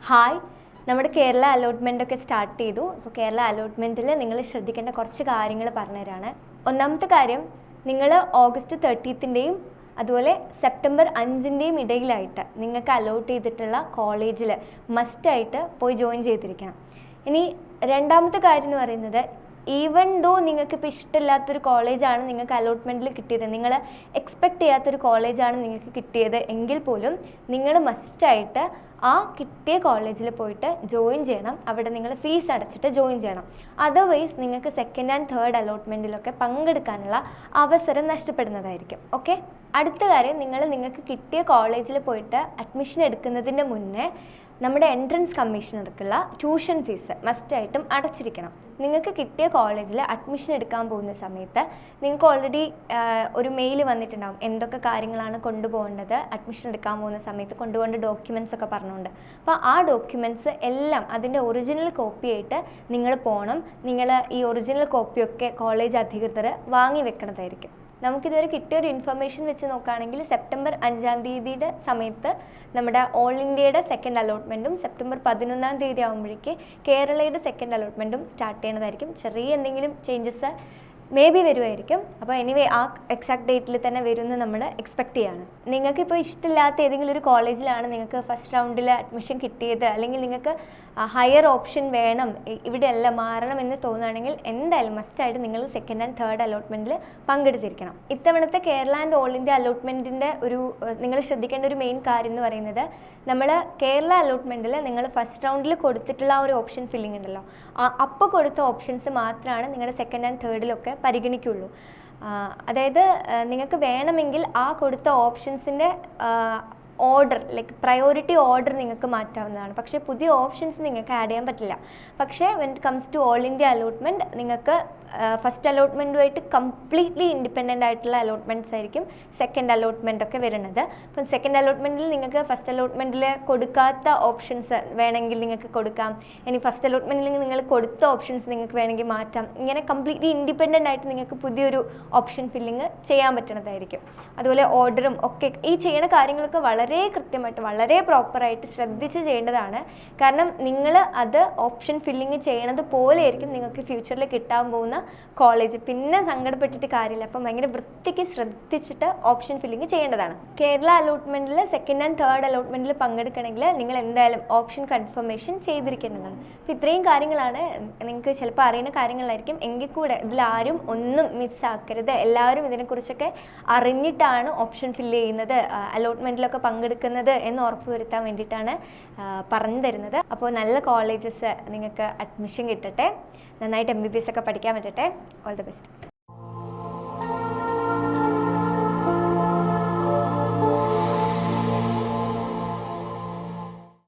Hi, നമ്മുടെ Kerala അലോട്ട്മെൻറ്റൊക്കെ start ചെയ്തു. അപ്പോൾ കേരള അലോട്ട്മെൻറ്റിൽ നിങ്ങൾ ശ്രദ്ധിക്കേണ്ട കുറച്ച് കാര്യങ്ങൾ പറഞ്ഞുതരാണ്. ഒന്നാമത്തെ കാര്യം, നിങ്ങൾ ഓഗസ്റ്റ് 30-ൻ്റെയും അതുപോലെ സെപ്റ്റംബർ 5-ൻ്റെയും ഇടയിലായിട്ട് നിങ്ങൾക്ക് അലോട്ട് ചെയ്തിട്ടുള്ള കോളേജിൽ മസ്റ്റായിട്ട് പോയി ജോയിൻ ചെയ്തിരിക്കണം. ഇനി രണ്ടാമത്തെ കാര്യം എന്ന് പറയുന്നത്, ഈവൻ ദോ നിങ്ങൾക്കിപ്പോൾ ഇഷ്ടമില്ലാത്തൊരു കോളേജാണ് നിങ്ങൾക്ക് അലോട്ട്മെൻറ്റിൽ കിട്ടിയത്, നിങ്ങൾ എക്സ്പെക്റ്റ് ചെയ്യാത്തൊരു കോളേജാണ് നിങ്ങൾക്ക് കിട്ടിയത് എങ്കിൽ പോലും നിങ്ങൾ മസ്റ്റായിട്ട് ആ കിട്ടിയ കോളേജിൽ പോയിട്ട് ജോയിൻ ചെയ്യണം. അവിടെ നിങ്ങൾ ഫീസ് അടച്ചിട്ട് ജോയിൻ ചെയ്യണം. അതർവൈസ് നിങ്ങൾക്ക് സെക്കൻഡ് ആൻഡ് തേർഡ് അലോട്ട്മെൻറ്റിലൊക്കെ പങ്കെടുക്കാനുള്ള അവസരം നഷ്ടപ്പെടുന്നതായിരിക്കും. ഓക്കെ, അടുത്ത കാര്യം, നിങ്ങൾക്ക് കിട്ടിയ കോളേജിൽ പോയിട്ട് അഡ്മിഷൻ എടുക്കുന്നതിൻ്റെ മുന്നേ നമ്മുടെ എൻട്രൻസ് കമ്മീഷണർക്കുള്ള ട്യൂഷൻ ഫീസ് മസ്റ്റായിട്ടും അടച്ചിരിക്കണം. നിങ്ങൾക്ക് കിട്ടിയ കോളേജിൽ അഡ്മിഷൻ എടുക്കാൻ പോകുന്ന സമയത്ത് നിങ്ങൾക്ക് ഓൾറെഡി ഒരു മെയിൽ വന്നിട്ടുണ്ടാകും, എന്തൊക്കെ കാര്യങ്ങളാണ് കൊണ്ടുപോകേണ്ടത്, അഡ്മിഷൻ എടുക്കാൻ പോകുന്ന സമയത്ത് കൊണ്ടുപോകേണ്ട ഡോക്യുമെൻറ്റ്സ് ഒക്കെ പറഞ്ഞുകൊണ്ട്. അപ്പോൾ ആ ഡോക്യുമെൻറ്റ്സ് എല്ലാം അതിൻ്റെ ഒറിജിനൽ കോപ്പിയായിട്ട് നിങ്ങൾ പോകണം. നിങ്ങൾ ഈ ഒറിജിനൽ കോപ്പിയൊക്കെ കോളേജ് അധികൃതർ വാങ്ങി വെക്കണതായിരിക്കും. നമുക്കിതുവരെ കിട്ടിയൊരു ഇൻഫർമേഷൻ വെച്ച് നോക്കുകയാണെങ്കിൽ സെപ്റ്റംബർ 5-ാം തീയതിയുടെ സമയത്ത് നമ്മുടെ ഓൾ ഇന്ത്യയുടെ സെക്കൻഡ് അലോട്ട്മെൻറ്റും സെപ്റ്റംബർ 11-ാം തീയതി ആകുമ്പോഴേക്ക് കേരളയുടെ സെക്കൻഡ് അലോട്ട്മെൻറ്റും സ്റ്റാർട്ട് ചെയ്യുന്നതായിരിക്കും. ചെറിയ എന്തെങ്കിലും ചേഞ്ചസ് മേ ബി വരുമായിരിക്കും. അപ്പോൾ എനിവേ ആ എക്സാക്ട് ഡേറ്റിൽ തന്നെ വരുമെന്ന് നമ്മൾ എക്സ്പെക്റ്റ് ചെയ്യാണ്. നിങ്ങൾക്കിപ്പോൾ ഇഷ്ടമില്ലാത്ത ഏതെങ്കിലും ഒരു കോളേജിലാണ് നിങ്ങൾക്ക് ഫസ്റ്റ് റൗണ്ടിൽ അഡ്മിഷൻ കിട്ടിയത്, അല്ലെങ്കിൽ നിങ്ങൾക്ക് ഹയർ ഓപ്ഷൻ വേണം, ഇവിടെയല്ല മാറണം എന്ന് തോന്നുകയാണെങ്കിൽ എന്തായാലും മസ്റ്റായിട്ട് നിങ്ങൾ സെക്കൻഡ് ആൻഡ് തേർഡ് അലോട്ട്മെൻറ്റിൽ പങ്കെടുത്തിരിക്കണം. ഇത്തവണത്തെ കേരള ആൻഡ് ഓൾ ഇന്ത്യ അലോട്ട്മെൻറ്റിൻ്റെ നിങ്ങൾ ശ്രദ്ധിക്കേണ്ട ഒരു മെയിൻ കാര്യം എന്ന് പറയുന്നത്, നമ്മൾ കേരള അലോട്ട്മെൻറ്റിൽ നിങ്ങൾ ഫസ്റ്റ് റൗണ്ടിൽ കൊടുത്തിട്ടുള്ള ആ ഒരു ഓപ്ഷൻ ഫില്ലിംഗ് ഉണ്ടല്ലോ, അപ്പോൾ കൊടുത്ത ഓപ്ഷൻസ് മാത്രമാണ് നിങ്ങളുടെ സെക്കൻഡ് ആൻഡ് തേർഡിലൊക്കെ പരിഗണിക്കുള്ളൂ. അതായത് നിങ്ങൾക്ക് വേണമെങ്കിൽ ആ കൊടുത്ത ഓപ്ഷൻസിൻ്റെ ഓർഡർ, ലൈക്ക് പ്രയോറിറ്റി ഓർഡർ നിങ്ങൾക്ക് മാറ്റാവുന്നതാണ്. പക്ഷേ പുതിയ ഓപ്ഷൻസ് നിങ്ങൾക്ക് ആഡ് ചെയ്യാൻ പറ്റില്ല. പക്ഷേ when it comes to all India allotment നിങ്ങൾക്ക് ഫസ്റ്റ് അലോട്ട്മെൻറ്റുമായിട്ട് കംപ്ലീറ്റ്ലി ഇൻഡിപെൻഡൻ്റ് ആയിട്ടുള്ള അലോട്ട്മെൻറ്റ്സ് ആയിരിക്കും സെക്കൻഡ് അലോട്ട്മെൻ്റ് ഒക്കെ വരുന്നത്. അപ്പം സെക്കൻഡ് അലോട്ട്മെൻറ്റിൽ നിങ്ങൾക്ക് ഫസ്റ്റ് അലോട്ട്മെൻറ്റിൽ കൊടുക്കാത്ത ഓപ്ഷൻസ് വേണമെങ്കിൽ നിങ്ങൾക്ക് കൊടുക്കാം. ഇനി ഫസ്റ്റ് അലോട്ട്മെൻറ്റിൽ നിങ്ങൾ കൊടുത്ത ഓപ്ഷൻസ് നിങ്ങൾക്ക് വേണമെങ്കിൽ മാറ്റാം. ഇങ്ങനെ കംപ്ലീറ്റ്ലി ഇൻഡിപെൻഡൻ്റ് ആയിട്ട് നിങ്ങൾക്ക് പുതിയൊരു ഓപ്ഷൻ ഫില്ലിങ് ചെയ്യാൻ പറ്റുന്നതായിരിക്കും. അതുപോലെ ഓർഡറും ഒക്കെ, ഈ ചെയ്യുന്ന കാര്യങ്ങളൊക്കെ വളരെ കൃത്യമായിട്ട് വളരെ പ്രോപ്പറായിട്ട് ശ്രദ്ധിച്ച് ചെയ്യേണ്ടതാണ്. കാരണം നിങ്ങൾ അത് ഓപ്ഷൻ ഫില്ലിങ് ചെയ്യണത് പോലെ ആയിരിക്കും നിങ്ങൾക്ക് ഫ്യൂച്ചറിൽ കിട്ടാൻ പോകുന്ന കോളേജ്. പിന്നെ സങ്കടപ്പെട്ടിട്ട് കാര്യമില്ല. അപ്പം ഭയങ്കര വൃത്തിക്ക് ശ്രദ്ധിച്ചിട്ട് ഓപ്ഷൻ ഫില്ലിങ് ചെയ്യേണ്ടതാണ്. കേരള അലോട്ട്മെൻറ്റിൽ സെക്കൻഡ് ആൻഡ് തേർഡ് അലോട്ട്മെൻറ്റിൽ പങ്കെടുക്കണമെങ്കിൽ നിങ്ങൾ എന്തായാലും ഓപ്ഷൻ കൺഫർമേഷൻ ചെയ്തിരിക്കേണ്ടതാണ്. അപ്പോൾ ഇത്രയും കാര്യങ്ങളാണ്. നിങ്ങൾക്ക് ചിലപ്പോൾ അറിയുന്ന കാര്യങ്ങളായിരിക്കും, എങ്കിൽ കൂടെ ഇതിലാരും ഒന്നും മിസ്സാക്കരുത്. എല്ലാവരും ഇതിനെക്കുറിച്ചൊക്കെ അറിഞ്ഞിട്ടാണ് ഓപ്ഷൻ ഫില്ല് ചെയ്യുന്നത്, അലോട്ട്മെൻറ്റിലൊക്കെ പങ്കെടുക്കുന്നത് എന്ന് ഉറപ്പുവരുത്താൻ വേണ്ടിയിട്ടാണ് പറഞ്ഞു തരുന്നത്. അപ്പോൾ നല്ല കോളേജസ് നിങ്ങൾക്ക് അഡ്മിഷൻ കിട്ടട്ടെ, നന്നായിട്ട് MBBS ഒക്കെ പഠിക്കാൻ പറ്റട്ടെ. All the best.